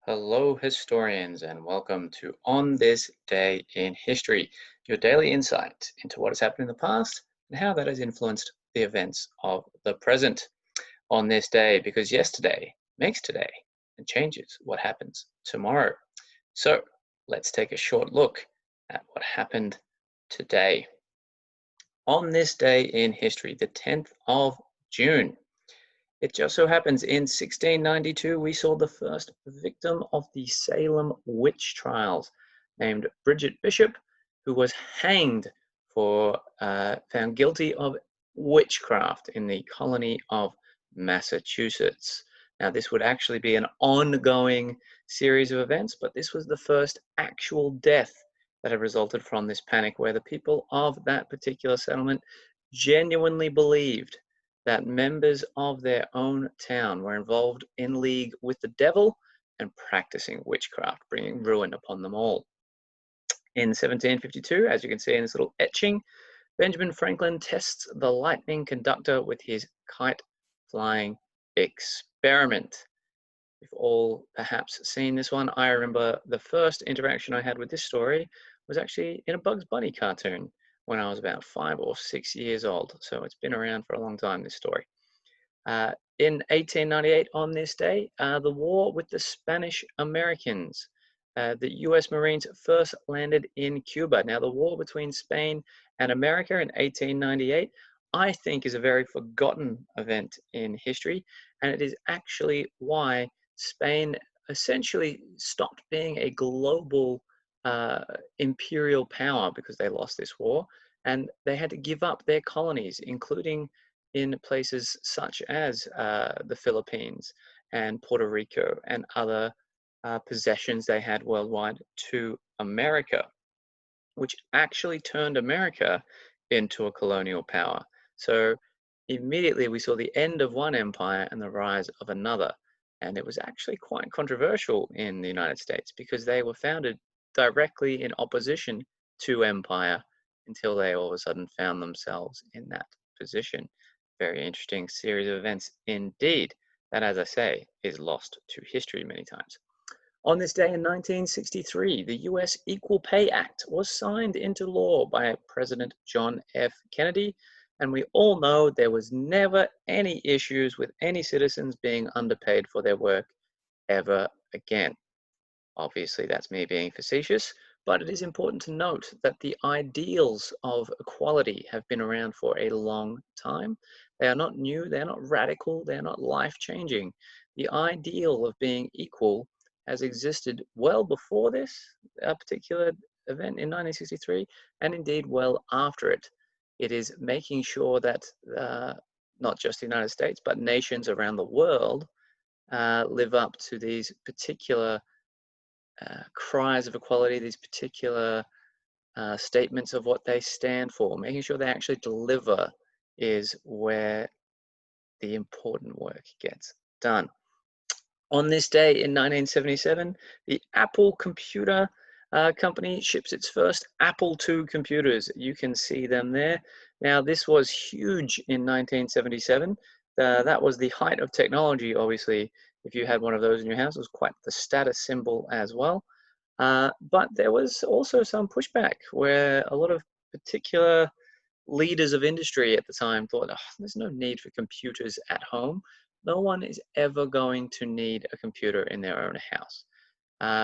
Hello, historians, and welcome to On This Day in History, your daily insight into what has happened in the past and how that has influenced the events of the present. On this day, because yesterday makes today and changes what happens tomorrow. So, let's take a short look at what happened today. On this day in history, the 10th of June, it just so happens in 1692, we saw the first victim of the Salem witch trials, named Bridget Bishop, who was hanged for found guilty of witchcraft in the colony of Massachusetts. Now, this would actually be an ongoing series of events, but this was the first actual death that had resulted from this panic, where the people of that particular settlement genuinely believed that members of their own town were involved in league with the devil and practicing witchcraft, bringing ruin upon them all. In 1752, as you can see in this little etching, Benjamin Franklin tests the lightning conductor with his kite flying experiment. We've all perhaps seen this one. I remember the first interaction I had with this story was actually in a Bugs Bunny cartoon when I was about 5 or 6 years old. So it's been around for a long time, this story. In 1898, on this day, the war with the Spanish Americans. The US Marines first landed in Cuba. Now, the war between Spain and America in 1898, I think, is a very forgotten event in history, and it is actually why Spain essentially stopped being a global imperial power, because they lost this war and they had to give up their colonies, including in places such as the Philippines and Puerto Rico and other possessions they had worldwide, to America, which actually turned America into a colonial power. So immediately we saw the end of one empire and the rise of another. And it was actually quite controversial in the United States, because they were founded directly in opposition to empire until they all of a sudden found themselves in that position. Very interesting series of events indeed, that, as I say, is lost to history many times. On this day in 1963, the US Equal Pay Act was signed into law by President John F. Kennedy, and we all know there was never any issues with any citizens being underpaid for their work ever again. Obviously, that's me being facetious, but it is important to note that the ideals of equality have been around for a long time. They are not new, they're not radical, they're not life-changing. The ideal of being equal has existed well before this particular event in 1963, and indeed well after it. It is making sure that not just the United States, but nations around the world live up to these particular cries of equality, these particular statements of what they stand for. Making sure they actually deliver is where the important work gets done. On this day in 1977, the Apple Computer Company ships its first Apple II computers. You can see them there. Now, this was huge in 1977. That was the height of technology, obviously. If you had one of those in your house, it was quite the status symbol as well. But there was also some pushback, where a lot of particular leaders of industry at the time thought, oh, there's no need for computers at home. No one is ever going to need a computer in their own house,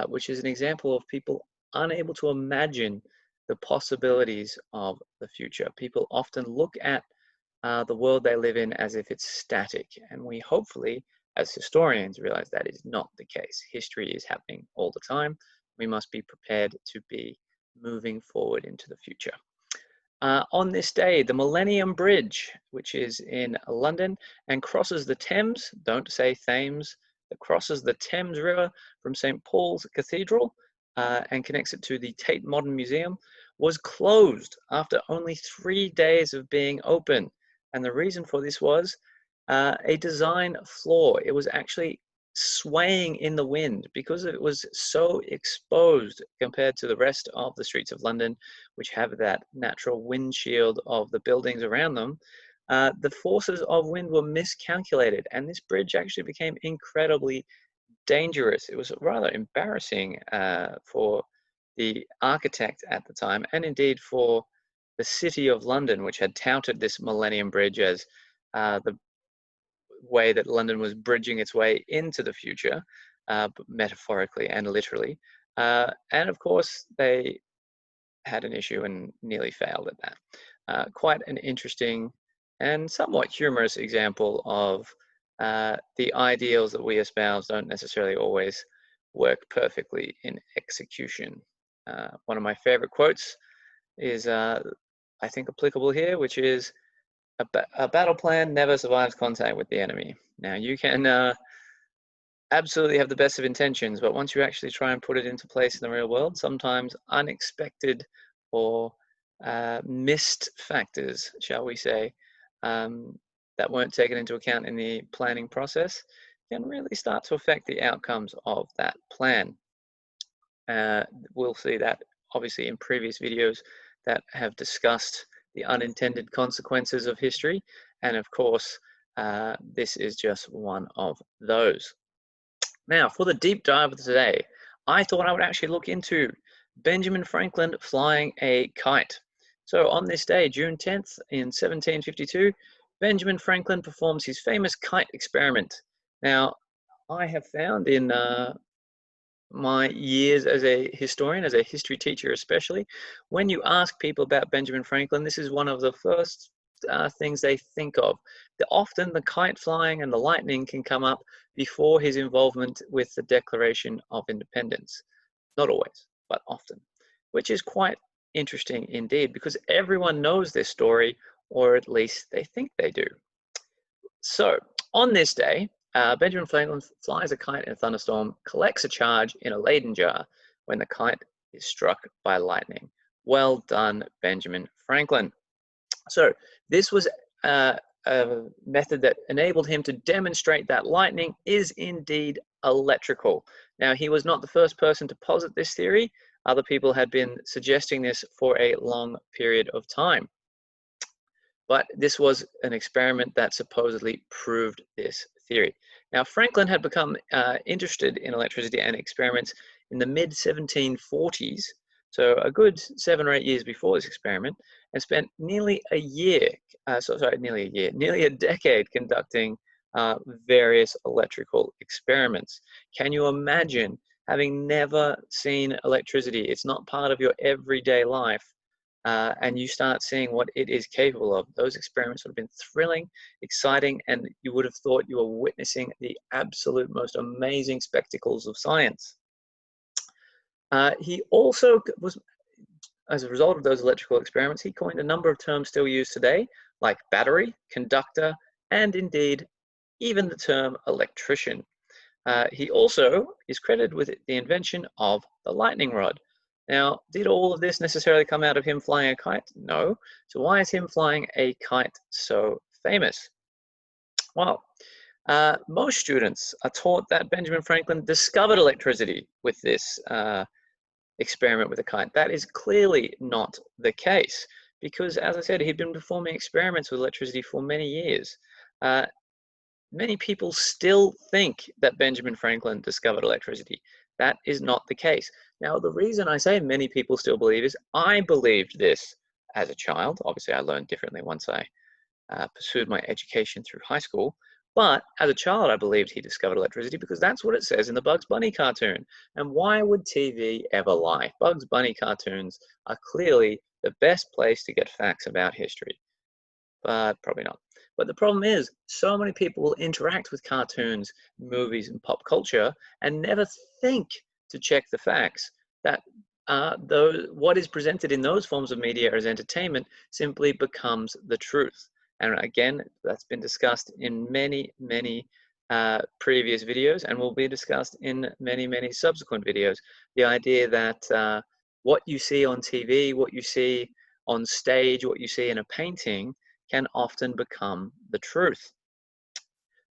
which is an example of people unable to imagine the possibilities of the future. People often look at the world they live in as if it's static, and we hopefully, as historians, realize that is not the case. History is happening all the time. We must be prepared to be moving forward into the future. On this day, the Millennium Bridge, which is in London and crosses the Thames, don't say Thames, that crosses the Thames River from St. Paul's Cathedral and connects it to the Tate Modern Museum, was closed after only 3 days of being open. And the reason for this was a design flaw. It was actually swaying in the wind because it was so exposed compared to the rest of the streets of London, which have that natural windshield of the buildings around them. The forces of wind were miscalculated, and this bridge actually became incredibly dangerous. It was rather embarrassing for the architect at the time, and indeed for the City of London, which had touted this Millennium Bridge as the way that London was bridging its way into the future, metaphorically and literally. And of course, they had an issue and nearly failed at that. Quite an interesting and somewhat humorous example of the ideals that we espouse don't necessarily always work perfectly in execution. One of my favorite quotes is, I think, applicable here, which is, a battle plan never survives contact with the enemy. Now, you can absolutely have the best of intentions, but once you actually try and put it into place in the real world, sometimes unexpected or missed factors, shall we say, that weren't taken into account in the planning process can really start to affect the outcomes of that plan. We'll see that obviously in previous videos that have discussed the unintended consequences of history, and of course, this is just one of those. Now, for the deep dive of today, I thought I would actually look into Benjamin Franklin flying a kite. So on this day, June 10th in 1752, Benjamin Franklin performs his famous kite experiment. Now, I have found in my years as a historian, as a history teacher especially, when you ask people about Benjamin Franklin, this is one of the first things they think of. Often the kite flying and the lightning can come up before his involvement with the Declaration of Independence. Not always, but often, which is quite interesting indeed, because everyone knows this story, or at least they think they do. So, on this day, Benjamin Franklin flies a kite in a thunderstorm, collects a charge in a Leyden jar when the kite is struck by lightning. Well done, Benjamin Franklin. So, this was a method that enabled him to demonstrate that lightning is indeed electrical. Now, he was not the first person to posit this theory. Other people had been suggesting this for a long period of time. But this was an experiment that supposedly proved this theory. Now, Franklin had become interested in electricity and experiments in the mid-1740s, so a good 7 or 8 years before this experiment, and spent nearly a decade conducting various electrical experiments. Can you imagine having never seen electricity? It's not part of your everyday life. And you start seeing what it is capable of. Those experiments would have been thrilling, exciting, and you would have thought you were witnessing the absolute most amazing spectacles of science. He also was, as a result of those electrical experiments, he coined a number of terms still used today, like battery, conductor, and indeed, even the term electrician. He also is credited with the invention of the lightning rod. Now, did all of this necessarily come out of him flying a kite? No. So why is him flying a kite so famous? Well, most students are taught that Benjamin Franklin discovered electricity with this experiment with a kite. That is clearly not the case because, as I said, he'd been performing experiments with electricity for many years. Many people still think that Benjamin Franklin discovered electricity. That is not the case. Now, the reason I say many people still believe is I believed this as a child. Obviously, I learned differently once I pursued my education through high school. But as a child, I believed he discovered electricity because that's what it says in the Bugs Bunny cartoon. And why would TV ever lie? Bugs Bunny cartoons are clearly the best place to get facts about history. But probably not. But the problem is, so many people will interact with cartoons, movies, and pop culture and never think to check the facts that what is presented in those forms of media as entertainment simply becomes the truth. And again, that's been discussed in many, many previous videos and will be discussed in many, many subsequent videos. The idea that what you see on TV, what you see on stage, what you see in a painting can often become the truth.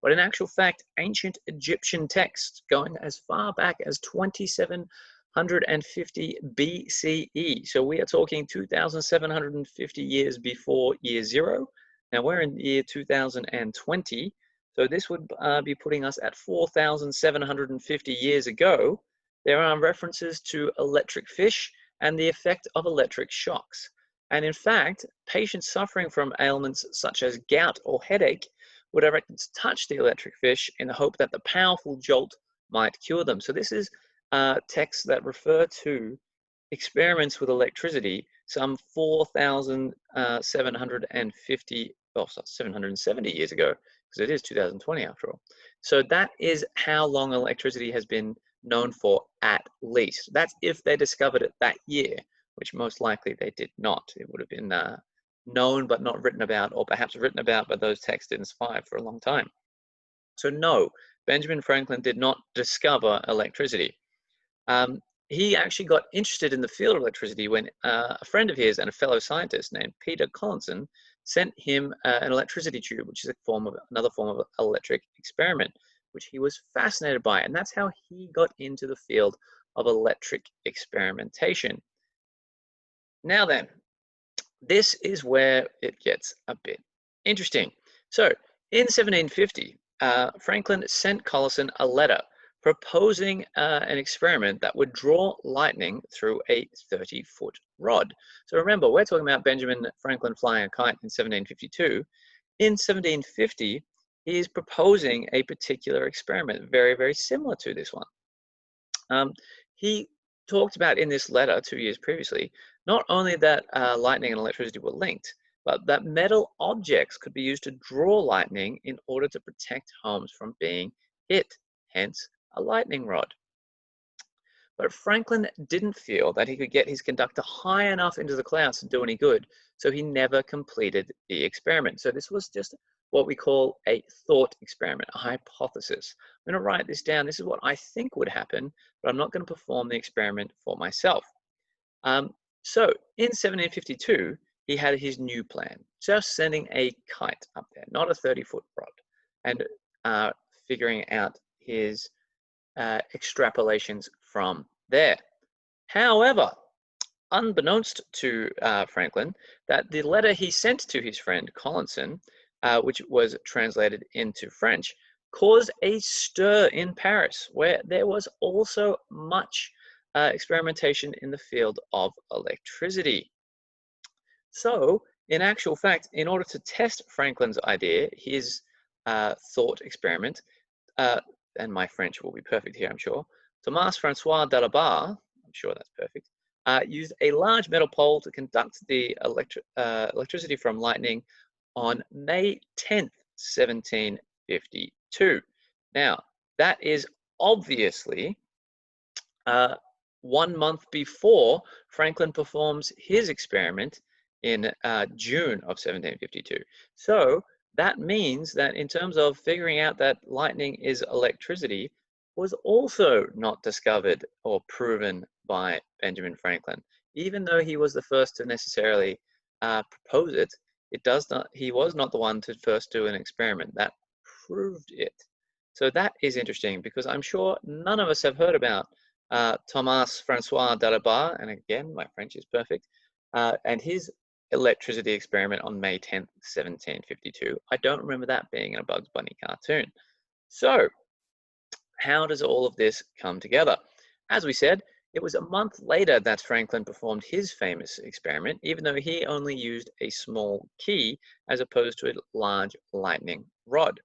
But in actual fact, ancient Egyptian texts going as far back as 2750 BCE, so we are talking 2,750 years before year zero. Now we're in the year 2020, So this would be putting us at 4,750 years ago. There are references to electric fish and the effect of electric shocks. And in fact, patients suffering from ailments such as gout or headache would have touched the electric fish in the hope that the powerful jolt might cure them. So this is texts that refer to experiments with electricity some 4,750, well, 770 years ago, because it is 2020 after all. So that is how long electricity has been known for, at least. That's if they discovered it that year, which most likely they did not. It would have been known but not written about, or perhaps written about, but those texts didn't survive for a long time. So no, Benjamin Franklin did not discover electricity. He actually got interested in the field of electricity when a friend of his and a fellow scientist named Peter Collinson sent him an electricity tube, which is another form of electric experiment, which he was fascinated by. And that's how he got into the field of electric experimentation. Now then, this is where it gets a bit interesting. So in 1750, Franklin sent Collinson a letter proposing an experiment that would draw lightning through a 30-foot rod. So remember, we're talking about Benjamin Franklin flying a kite in 1752. In 1750, he is proposing a particular experiment, very, very similar to this one. He talked about in this letter 2 years previously, not only that lightning and electricity were linked, but that metal objects could be used to draw lightning in order to protect homes from being hit, hence a lightning rod. But Franklin didn't feel that he could get his conductor high enough into the clouds to do any good, so he never completed the experiment. So this was just what we call a thought experiment, a hypothesis. I'm going to write this down. This is what I think would happen, but I'm not going to perform the experiment for myself. So in 1752, he had his new plan, just sending a kite up there, not a 30-foot rod, and figuring out his extrapolations from there. However, unbeknownst to Franklin, that the letter he sent to his friend Collinson, which was translated into French, caused a stir in Paris, where there was also much experimentation in the field of electricity. So, in actual fact, in order to test Franklin's idea, his thought experiment, and my French will be perfect here, I'm sure, Thomas Francois Dalibard, I'm sure that's perfect, used a large metal pole to conduct the electricity from lightning on May 10th, 1752. Now, that is obviously 1 month before Franklin performs his experiment in June of 1752. So that means that in terms of figuring out that lightning is electricity was also not discovered or proven by Benjamin Franklin. Even though he was the first to necessarily propose it, he was not the one to first do an experiment that proved it. So that is interesting, because I'm sure none of us have heard about Thomas Francois Dalibard, and again, my French is perfect, and his electricity experiment on May 10th, 1752. I don't remember that being in a Bugs Bunny cartoon. So, how does all of this come together? As we said, it was a month later that Franklin performed his famous experiment, even though he only used a small key as opposed to a large lightning rod.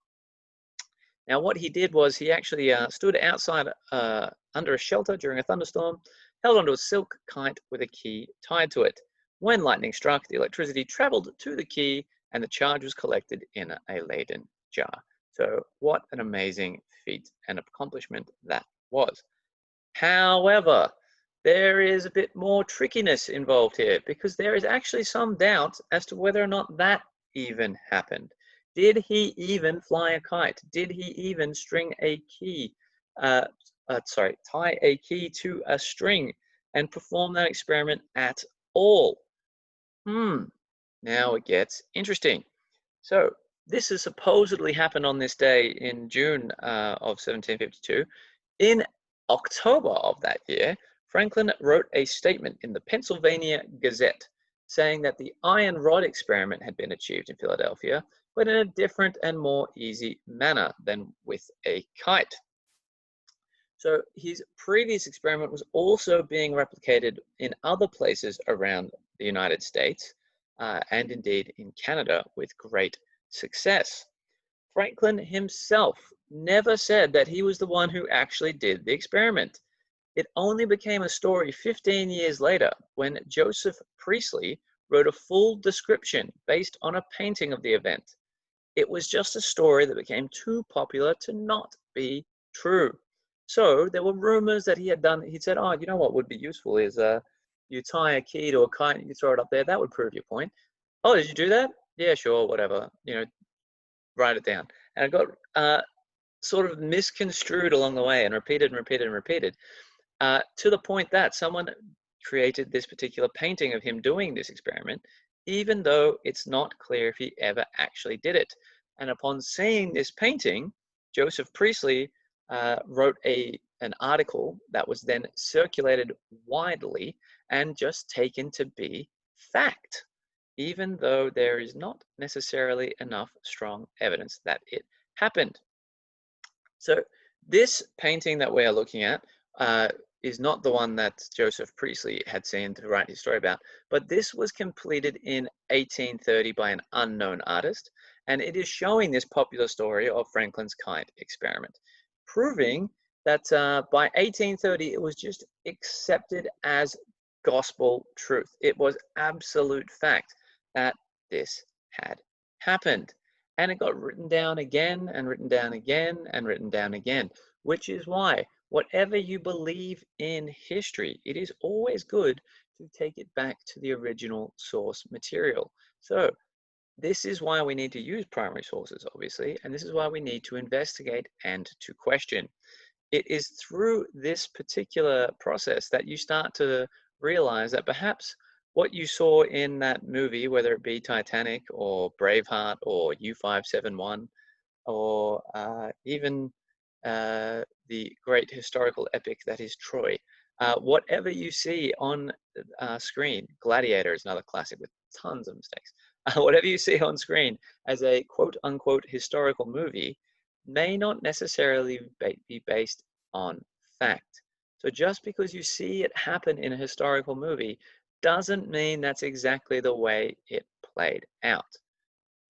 Now, what he did was he actually stood outside under a shelter during a thunderstorm, held onto a silk kite with a key tied to it. When lightning struck, the electricity traveled to the key and the charge was collected in a Leyden jar. So what an amazing feat and accomplishment that was. However, there is a bit more trickiness involved here, because there is actually some doubt as to whether or not that even happened. Did he even fly a kite? Did he even string a key, tie a key to a string and perform that experiment at all? Now it gets interesting. So this has supposedly happened on this day in June of 1752. In October of that year, Franklin wrote a statement in the Pennsylvania Gazette saying that the iron rod experiment had been achieved in Philadelphia, but in a different and more easy manner than with a kite. So his previous experiment was also being replicated in other places around the United States and indeed in Canada with great success. Franklin himself never said that he was the one who actually did the experiment. It only became a story 15 years later when Joseph Priestley wrote a full description based on a painting of the event. It was just a story that became too popular to not be true. So there were rumors that he said, oh, you know what would be useful is you tie a key to a kite and you throw it up there. That would prove your point. Oh, did you do that? Yeah, sure, whatever. Write it down. And it got sort of misconstrued along the way and repeated and repeated and repeated to the point that someone created this particular painting of him doing this experiment, even though it's not clear if he ever actually did it. And upon seeing this painting, Joseph Priestley wrote an article that was then circulated widely and just taken to be fact, even though there is not necessarily enough strong evidence that it happened. So this painting that we are looking at uh, is not the one that Joseph Priestley had seen to write his story about, but this was completed in 1830 by an unknown artist, and it is showing this popular story of Franklin's kite experiment, proving that by 1830 it was just accepted as gospel truth. It was absolute fact that this had happened. And it got written down again and written down again and written down again, which is why, whatever you believe in history, it is always good to take it back to the original source material. So, this is why we need to use primary sources, obviously, and this is why we need to investigate and to question. It is through this particular process that you start to realize that perhaps what you saw in that movie, whether it be Titanic or Braveheart or U-571 or even the great historical epic that is Troy, whatever you see on screen, Gladiator is another classic with tons of mistakes. Whatever you see on screen as a quote unquote historical movie may not necessarily be based on fact. So just because you see it happen in a historical movie doesn't mean that's exactly the way it played out.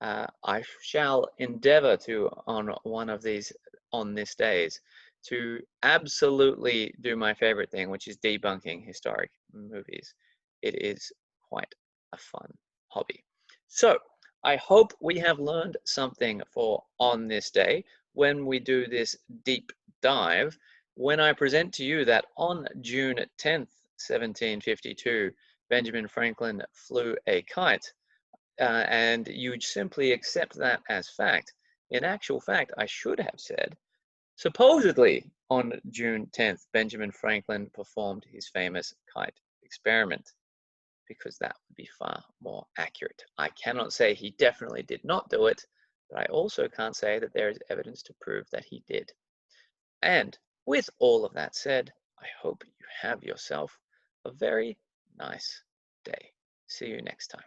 I shall endeavor to, on one of these on this days, to absolutely do my favorite thing, which is debunking historic movies. It is quite a fun hobby. So I hope we have learned something for on this day when we do this deep dive. When I present to you that on June 10th, 1752, Benjamin Franklin flew a kite, and you simply accept that as fact. In actual fact, I should have said, supposedly on June 10th, Benjamin Franklin performed his famous kite experiment, because that would be far more accurate. I cannot say he definitely did not do it, but I also can't say that there is evidence to prove that he did. And with all of that said, I hope you have yourself a very nice day. See you next time.